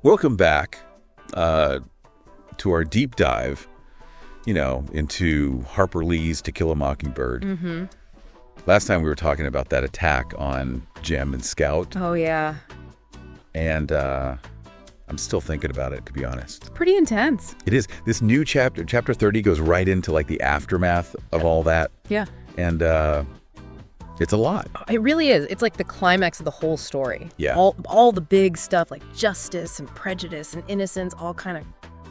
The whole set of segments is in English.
Welcome back to our deep dive, into Harper Lee's To Kill a Mockingbird. Mm-hmm. Last time we were talking about that attack on Jem and Scout. Oh, yeah. And I'm still thinking about it, to be honest. It's pretty intense. It is. This new chapter 30, goes right into like the aftermath of all that. Yeah. And it's a lot. It really is. It's like the climax of the whole story. Yeah. All the big stuff like justice and prejudice and innocence all kind of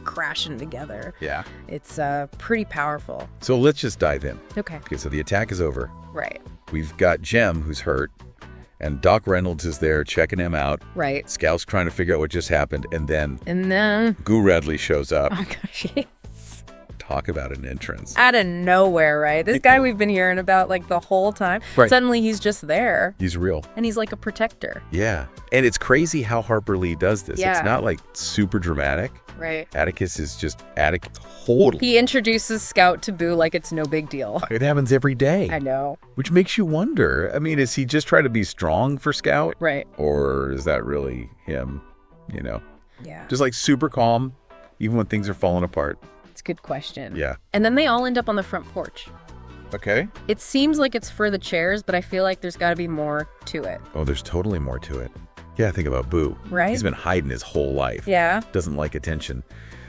crashing together. Yeah. It's pretty powerful. So let's just dive in. Okay. Okay, so the attack is over. Right. We've got Jem, who's hurt, and Doc Reynolds is there checking him out. Right. Scout's trying to figure out what just happened, and then Goo Radley shows up. Oh, gosh, yes. Talk about an entrance. Out of nowhere, right? This guy we've been hearing about like the whole time. Right. Suddenly he's just there. He's real. And he's like a protector. Yeah. And it's crazy how Harper Lee does this. Yeah. It's not like super dramatic. Right. Atticus is just Atticus. Totally. He introduces Scout to Boo like it's no big deal. It happens every day. I know. Which makes you wonder. I mean, is he just trying to be strong for Scout? Right. Or is that really him? Yeah. Just like super calm, even when things are falling apart. It's a good question. Yeah. And then they all end up on the front porch. Okay. It seems like it's for the chairs, but I feel like there's got to be more to it. Oh, there's totally more to it. Yeah, think about Boo. Right? He's been hiding his whole life. Yeah. Doesn't like attention.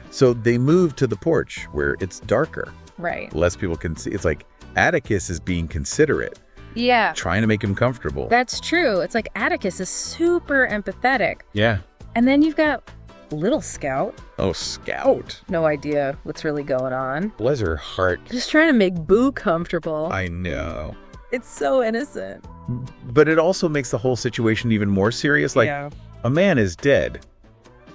So they move to the porch where it's darker. Right. Less people can see. It's like Atticus is being considerate, Yeah. trying to make him comfortable. That's true. It's like Atticus is super empathetic. Yeah. And then you've got little Scout. Oh, Scout. No idea what's really going on. Bless her heart. Just trying to make Boo comfortable. I know. It's so innocent. But it also makes the whole situation even more serious. Like, Yeah. a man is dead,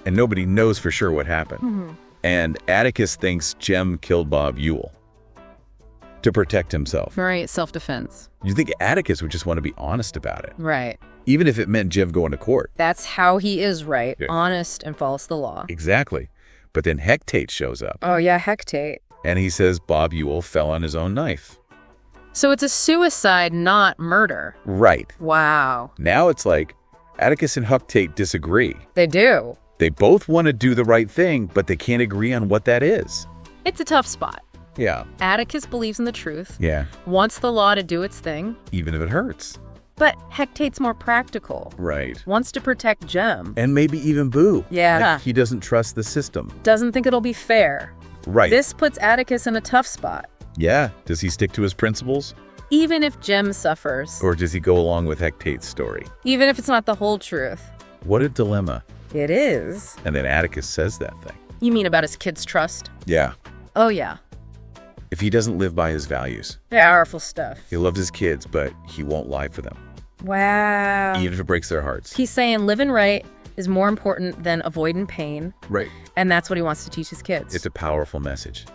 and nobody knows for sure what happened. Mm-hmm. And Atticus thinks Jem killed Bob Ewell to protect himself. Right. Self-defense. You think Atticus would just want to be honest about it, Right. even if it meant Jem going to court. That's how he is, right? Yeah. Honest and follows the law. Exactly. But then Hecate shows up, Oh, yeah. Hecate. and he says Bob Ewell fell on his own knife. So it's a suicide, not murder. Right. Wow. Now it's like Atticus and Hecate disagree. They do. They both want to do the right thing, but they can't agree on what that is. It's a tough spot. Yeah. Atticus believes in the truth, Yeah. wants the law to do its thing, Even if it hurts. but Hecate's more practical, Right. wants to protect Jem. And maybe even Boo. Yeah. Like, he doesn't trust the system. Doesn't think it'll be fair. Right. This puts Atticus in a tough spot. Yeah. Does he stick to his principles? Even if Jem suffers, Or does he go along with Hecate's story? even if it's not the whole truth. What a dilemma. It is. And then Atticus says that thing. You mean about his kids' trust? Yeah. Oh, yeah. If he doesn't live by his values. Powerful stuff. He loves his kids, but he won't lie for them, Wow. even if it breaks their hearts. He's saying living right is more important than avoiding pain, Right. and that's what he wants to teach his kids. It's a powerful message.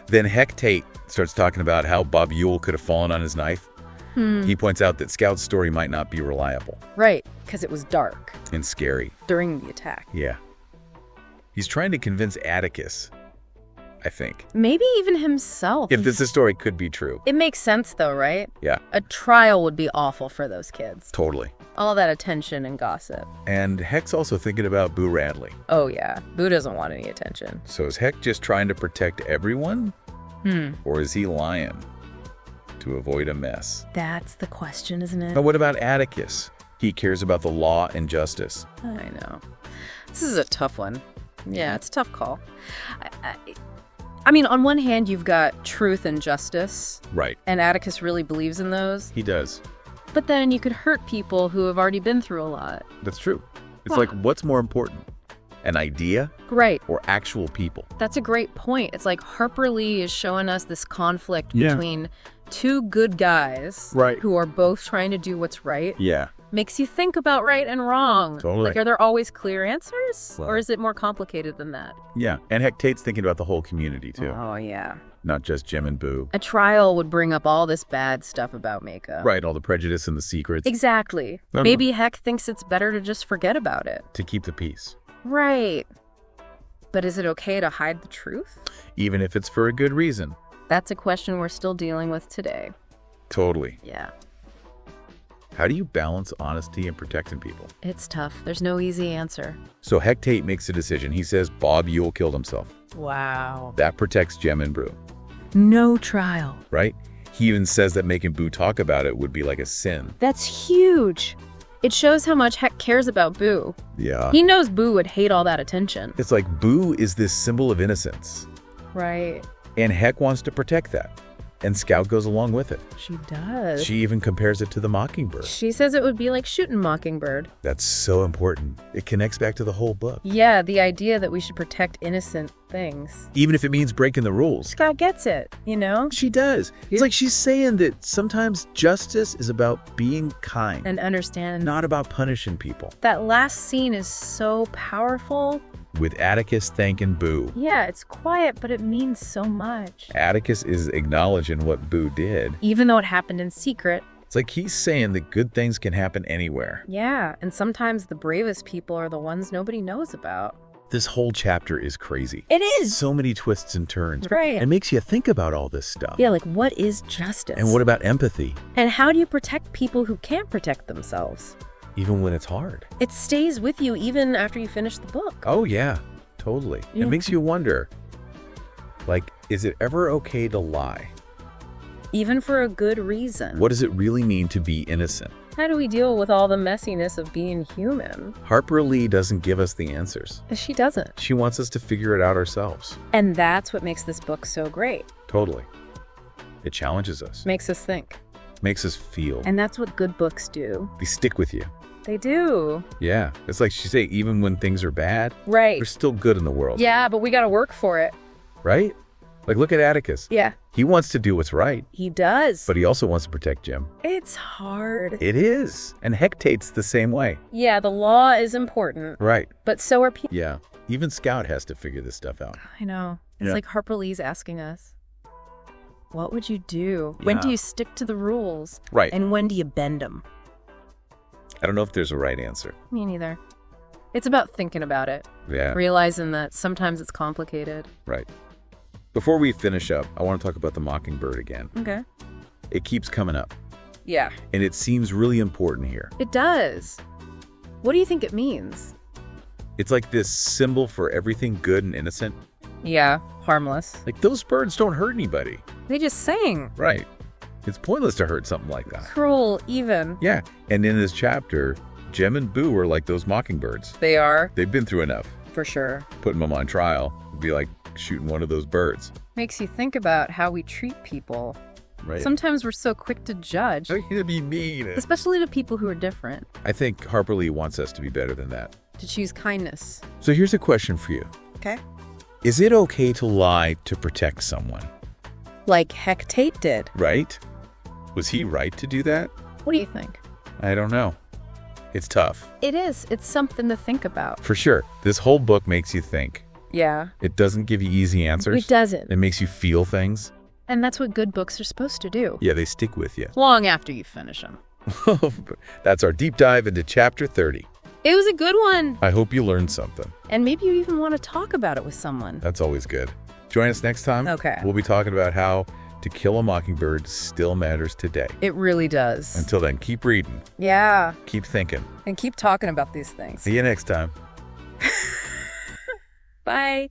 Then Hecate starts talking about how Bob Ewell could have fallen on his knife. He points out that Scout's story might not be reliable Right, because it was dark and scary. during the attack. Yeah. He's trying to convince Atticus, I think, Maybe even himself. if this story could be true. It makes sense, though, right? Yeah, A trial would be awful for those kids. totally. All that attention and gossip. And Heck's also thinking about Boo Radley. Oh, yeah. Boo doesn't want any attention. So is Heck just trying to protect everyone? Or is he lying to avoid a mess? That's the question, isn't it? Now, what about Atticus? He cares about the law and justice. I know. This is a tough one. Yeah, it's a tough call. I mean, on one hand, you've got truth and justice, Right. and Atticus really believes in those. He does. But then you could hurt people who have already been through a lot. That's true. It's like, what's more important? An idea Right. or actual people? That's a great point. It's like Harper Lee is showing us this conflict Yeah. between two good guys Right. who are both trying to do what's right. Yeah. Makes you think about right and wrong. Totally. Like, are there always clear answers? Well- Or is it more complicated than that? Yeah. And Hecate's thinking about the whole community, too. Oh, yeah. Not just Jem and Boo. A trial would bring up all this bad stuff about Mako. Right. All the prejudice and the secrets. Exactly. No, no. Maybe Heck thinks it's better to just forget about it. To keep the peace. Right. But is it okay to hide the truth? Even if it's for a good reason. That's a question we're still dealing with today. Totally. Yeah. How do you balance honesty and protecting people? It's tough. There's no easy answer. So Heck Tate makes a decision. He says Bob Ewell killed himself. Wow. That protects Jem and Boo, No trial. right? He even says that making Boo talk about it would be like a sin. That's huge. It shows how much Heck cares about Boo. Yeah. He knows Boo would hate all that attention. It's like Boo is this symbol of innocence, Right. and Heck wants to protect that. And Scout goes along with it. She does. She even compares it to the Mockingbird. She says it would be like shooting Mockingbird. That's so important. It connects back to the whole book. Yeah, the idea that we should protect innocent things. Even if it means breaking the rules. Scout gets it, you know? She does. It's like she's saying that sometimes justice is about being kind, And understand. not about punishing people. That last scene is so powerful. With Atticus thanking Boo. Yeah, it's quiet, but it means so much. Atticus is acknowledging what Boo did. Even though it happened in secret. It's like he's saying that good things can happen anywhere. Yeah, and sometimes the bravest people are the ones nobody knows about. This whole chapter is crazy. It is! So many twists and turns. Right. It makes you think about all this stuff. Yeah, like what is justice? And what about empathy? And how do you protect people who can't protect themselves? Even when it's hard. It stays with you even after you finish the book. Oh, yeah. Totally. Yeah. It makes you wonder, like, is it ever okay to lie? Even for a good reason. What does it really mean to be innocent? How do we deal with all the messiness of being human? Harper Lee doesn't give us the answers. She doesn't. She wants us to figure it out ourselves. And that's what makes this book so great. Totally. It challenges us, Makes us think. makes us feel. And that's what good books do. They stick with you. They do. Yeah. It's like she say, even when things are bad, Right. there's still good in the world. Yeah, but we gotta work for it. Right? Like, look at Atticus. Yeah. He wants to do what's right, He does. but he also wants to protect Jem. It's hard. It is. And Heck Tate's the same way. Yeah, the law is important. Right. But so are people. Yeah. Even Scout has to figure this stuff out. I know. It's Yeah. like Harper Lee's asking us, what would you do? When do Yeah. you stick to the rules? Right. And when do you bend them? I don't know if there's a right answer. Me neither. It's about thinking about it, Yeah. realizing that sometimes it's complicated. Right. Before we finish up, I want to talk about the Mockingbird again. Okay. It keeps coming up, Yeah, and it seems really important here. it does. What do you think it means? It's like this symbol for everything good and innocent. Yeah, harmless. Like, those birds don't hurt anybody. They just sang. Right. It's pointless to hurt something like that. Cruel, even. Yeah. And in this chapter, Jem and Boo are like those mockingbirds. They are, They've been through enough. for sure. Putting them on trial would be like shooting one of those birds. Makes you think about how we treat people. Right. Sometimes we're so quick to judge, It'd be mean. especially to people who are different. I think Harper Lee wants us to be better than that. To choose kindness. So here's a question for you. Okay. Is it okay to lie to protect someone? Like Heck Tate did. Right? Was he right to do that? What do you think? I don't know. It's tough. It is. It's something to think about. For sure. This whole book makes you think. Yeah. It doesn't give you easy answers. It doesn't. It makes you feel things. And that's what good books are supposed to do. Yeah, they stick with you. Long after you finish them. That's our deep dive into Chapter 30. It was a good one. I hope you learned something. And maybe you even want to talk about it with someone. That's always good. Join us next time. Okay. We'll be talking about how To Kill a Mockingbird still matters today. It really does. Until then, keep reading. Yeah. Keep thinking. And keep talking about these things. See you next time. Bye.